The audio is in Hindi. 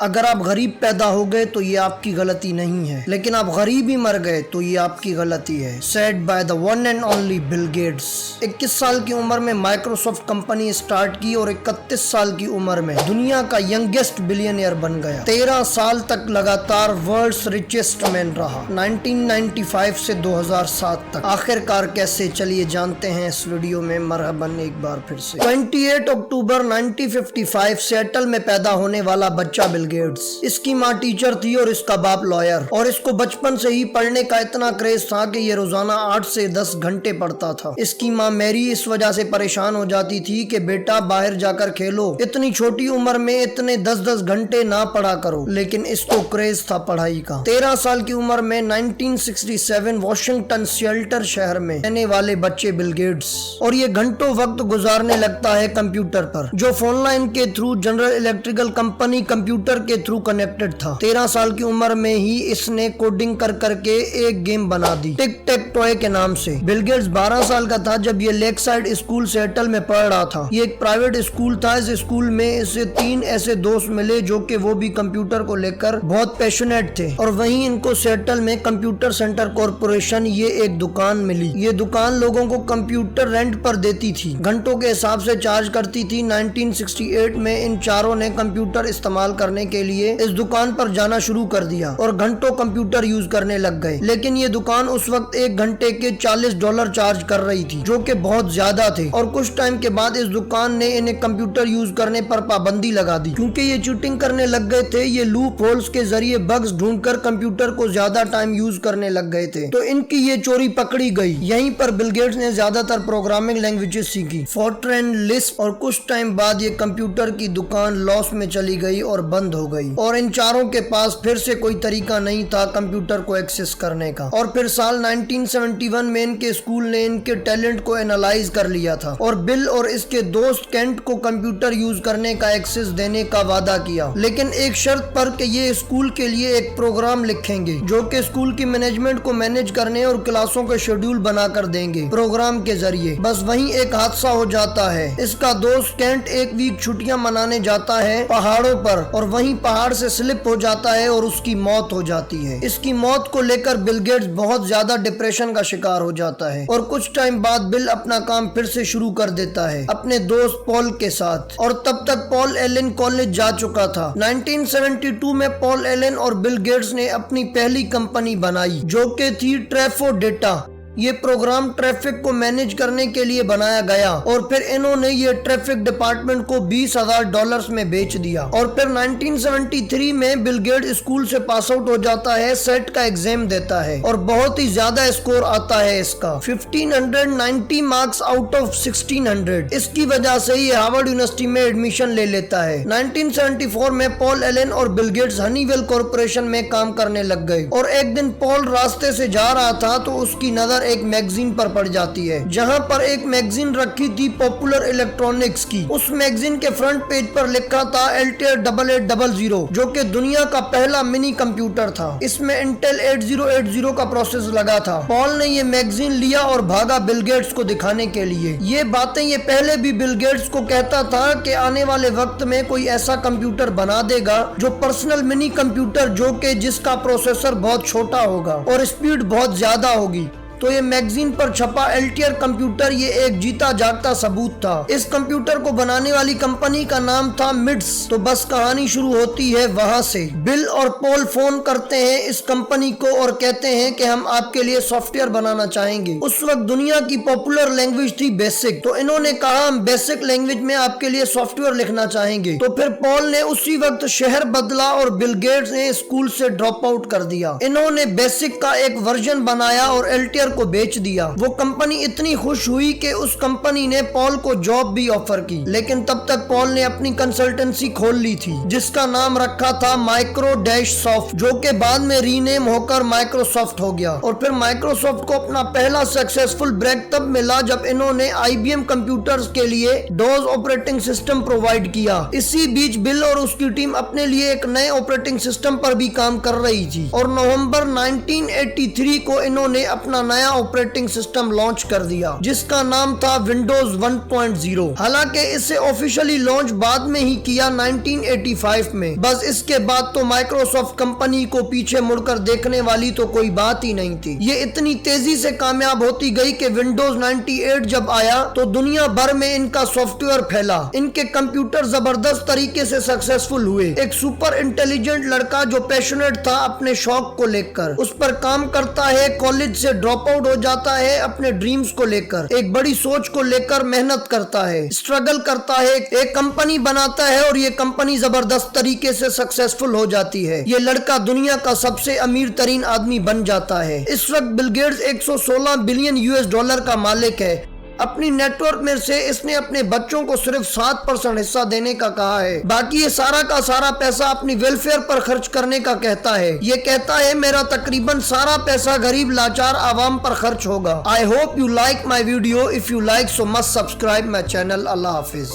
अगर आप गरीब पैदा हो गए तो ये आपकी गलती नहीं है, लेकिन आप गरीब ही मर गए तो ये आपकी गलती है। Said by the one and only Bill Gates. 21 साल की उम्र में माइक्रोसॉफ्ट कंपनी स्टार्ट की और 31 साल की उम्र में दुनिया का यंगेस्ट बिलियनियर बन गया। 13 साल तक लगातार वर्ल्ड्स रिचेस्ट मैन रहा, 1995 से 2007 तक। आखिरकार कैसे, चलिए जानते हैं इस वीडियो में। मरहबन एक बार फिर से। 28 अक्टूबर 1955 सिएटल में पैदा होने वाला बच्चा बिल गेट्स। इसकी माँ टीचर थी और इसका बाप लॉयर, और इसको बचपन से ही पढ़ने का इतना क्रेज था कि ये रोजाना 8 से 10 घंटे पढ़ता था। इसकी माँ मैरी इस वजह से परेशान हो जाती थी कि बेटा बाहर जाकर खेलो, इतनी छोटी उम्र में इतने 10-10 घंटे ना पढ़ा करो, लेकिन इसको क्रेज था पढ़ाई का। 13 साल की उम्र में 1967 वॉशिंगटन सिएटल शहर में रहने वाले बच्चे बिल गेट्स, और ये घंटों वक्त गुजारने लगता है कंप्यूटर पर, जो फोन लाइन के through general electrical company computer के थ्रू कनेक्टेड था। 13 साल की उम्र में ही इसने कोडिंग कर करके एक गेम बना दी, टिक टेक टॉय के नाम से। बिल गेट्स 12 साल का था जब ये लेक साइड स्कूल सिएटल में पढ़ रहा था। ये एक प्राइवेट स्कूल था। इस स्कूल में इसे 3 ऐसे दोस्त मिले जो कि वो भी कंप्यूटर को लेकर बहुत पैशनेट थे, और वहीं इनको सिएटल में कंप्यूटर सेंटर कॉर्पोरेशन ये एक दुकान मिली। ये दुकान लोगों को कंप्यूटर रेंट पर देती थी, घंटों के हिसाब से चार्ज करती थी। 1968 में इन चारों ने कंप्यूटर इस्तेमाल करने के लिए इस दुकान पर जाना शुरू कर दिया और घंटों कंप्यूटर यूज करने लग गए। लेकिन ये दुकान उस वक्त 1 घंटे के $40 चार्ज कर रही थी, जो कि बहुत ज्यादा थे। और कुछ टाइम के बाद इस दुकान ने इन्हें कंप्यूटर यूज करने पर पाबंदी लगा दी, क्योंकि ये चीटिंग करने लग गए थे। ये लूप होल्स के जरिए बग्स ढूंढकर कंप्यूटर को ज्यादा टाइम यूज करने लग गए थे, तो इनकी ये चोरी पकड़ी गई। यहीं पर बिल गेट्स ने ज्यादातर प्रोग्रामिंग लैंग्वेजेस सीखी, फॉर्ट्रैन, लिस्प, और कुछ टाइम बाद ये कंप्यूटर की दुकान लॉस में चली गई और बंद हो गई, और इन चारों के पास फिर से कोई तरीका नहीं था कंप्यूटर को एक्सेस करने का। और फिर साल 1971 में इनके स्कूल ने इनके टैलेंट को एनालाइज कर लिया था, और बिल और इसके दोस्त केंट को कंप्यूटर यूज करने का एक्सेस देने का वादा किया, लेकिन एक शर्त पर कि ये स्कूल के लिए एक प्रोग्राम लिखेंगे जो कि स्कूल की मैनेजमेंट को मैनेज करने और क्लासों के शेड्यूल बनाकर देंगे प्रोग्राम के जरिए। बस वहीं एक हादसा हो जाता है। इसका दोस्त केंट एक वीक छुट्टियां मनाने जाता है पहाड़ों पर, और वहीं पहाड़ से स्लिप हो जाता है और उसकी मौत हो जाती है। इसकी मौत को लेकर बिल गेट्स बहुत ज्यादा डिप्रेशन का शिकार हो जाता है, और कुछ टाइम बाद बिल अपना काम फिर से शुरू कर देता है अपने दोस्त पॉल के साथ। और तब तक पॉल एलन कॉलेज जा चुका था। 1972 में पॉल एलन और बिल गेट्स ने अपनी पहली कंपनी बनाई, जो कि थी ट्रैफो डेटा। ये प्रोग्राम ट्रैफिक को मैनेज करने के लिए बनाया गया, और फिर इन्होंने ये ट्रैफिक डिपार्टमेंट को $20,000 में बेच दिया। और फिर 1973 में बिल गेट्स स्कूल से पास आउट हो जाता है, सेट का एग्जाम देता है, और बहुत ही ज्यादा स्कोर आता है इसका, 1590 मार्क्स आउट ऑफ 1600। इसकी वजह से ये हार्वर्ड यूनिवर्सिटी में एडमिशन ले लेता है। 1974 में पॉल एलन और बिल गेट्स हनीवेल कॉर्पोरेशन में काम करने लग गए, और एक दिन पॉल रास्ते से जा रहा था तो उसकी नजर एक मैगजीन पर पड़ जाती है, जहां पर एक मैगजीन रखी थी पॉपुलर इलेक्ट्रॉनिक्स की। उस मैगजीन के फ्रंट पेज पर लिखा था Altair 8800, जो कि दुनिया का पहला मिनी कंप्यूटर था। इसमें इंटेल 8080 का प्रोसेस लगा था। पॉल ने ये मैगजीन लिया और भागा बिल गेट्स को दिखाने के लिए। ये बातें ये पहले भी बिल गेट्स को कहता था कि आने वाले वक्त में कोई ऐसा कंप्यूटर बना देगा जो पर्सनल मिनी कंप्यूटर, जो कि जिसका प्रोसेसर बहुत छोटा होगा और स्पीड बहुत ज्यादा होगी। तो ये मैगजीन पर छपा Altair कंप्यूटर ये एक जीता जागता सबूत था। इस कंप्यूटर को बनाने वाली कंपनी का नाम था मिड्स। तो बस कहानी शुरू होती है वहां से। बिल और पॉल फोन करते हैं इस कंपनी को और कहते हैं कि हम आपके लिए सॉफ्टवेयर बनाना चाहेंगे। उस वक्त दुनिया की पॉपुलर लैंग्वेज थी बेसिक, तो इन्होंने कहा हम बेसिक लैंग्वेज में आपके लिए सॉफ्टवेयर लिखना चाहेंगे। तो फिर पॉल ने उसी वक्त शहर बदला और बिल गेट्स ने स्कूल से ड्रॉप आउट कर दिया। इन्होंने बेसिक का एक वर्जन बनाया और Altair को बेच दिया। वो कंपनी इतनी खुश हुई कि उस कंपनी ने पॉल को जॉब भी ऑफर की, लेकिन तब तक पॉल ने अपनी कंसल्टेंसी खोल ली थी, जिसका नाम रखा था माइक्रोसॉफ्ट, जो कि बाद में रीनेम होकर माइक्रोसॉफ्ट हो गया। और फिर माइक्रोसॉफ्ट को अपना पहला सक्सेसफुल ब्रेक तब मिला जब इन्होंने IBM कंप्यूटर्स के लिए डॉस ऑपरेटिंग सिस्टम प्रोवाइड किया। इसी बीच बिल और उसकी टीम अपने लिए एक नए ऑपरेटिंग सिस्टम पर भी काम कर रही थी, और नवंबर 1983 को इन्होंने अपना नया नया ऑपरेटिंग सिस्टम लॉन्च कर दिया जिसका नाम था विंडोज 1.0। हालांकि इसे ऑफिशियली लॉन्च बाद में ही किया 1985 में। बस इसके बाद तो माइक्रोसॉफ्ट कंपनी को पीछे मुड़कर देखने वाली तो कोई बात ही नहीं थी। ये इतनी तेजी से कामयाब होती गई कि विंडोज 98 जब आया तो दुनिया भर में इनका सॉफ्टवेयर फैला। इनके कंप्यूटर जबरदस्त तरीके से सक्सेसफुल हुए। एक सुपर इंटेलिजेंट लड़का जो पैशनेट था अपने शौक को लेकर, उस पर काम करता है, कॉलेज से ड्रॉप आउट हो जाता है, अपने ड्रीम्स को लेकर, एक बड़ी सोच को लेकर मेहनत करता है, स्ट्रगल करता है, एक कंपनी बनाता है और ये कंपनी जबरदस्त तरीके से सक्सेसफुल हो जाती है। ये लड़का दुनिया का सबसे अमीर तरीन आदमी बन जाता है। इस वक्त बिल गेट्स 116 बिलियन $US का मालिक है। अपनी नेटवर्क में से इसने अपने बच्चों को सिर्फ 7% हिस्सा देने का कहा है। बाकी ये सारा का सारा पैसा अपनी वेलफेयर पर खर्च करने का कहता है। ये कहता है मेरा तकरीबन सारा पैसा गरीब लाचार आवाम पर खर्च होगा। I hope you like my video. If you like so must subscribe my channel. Allah Hafiz.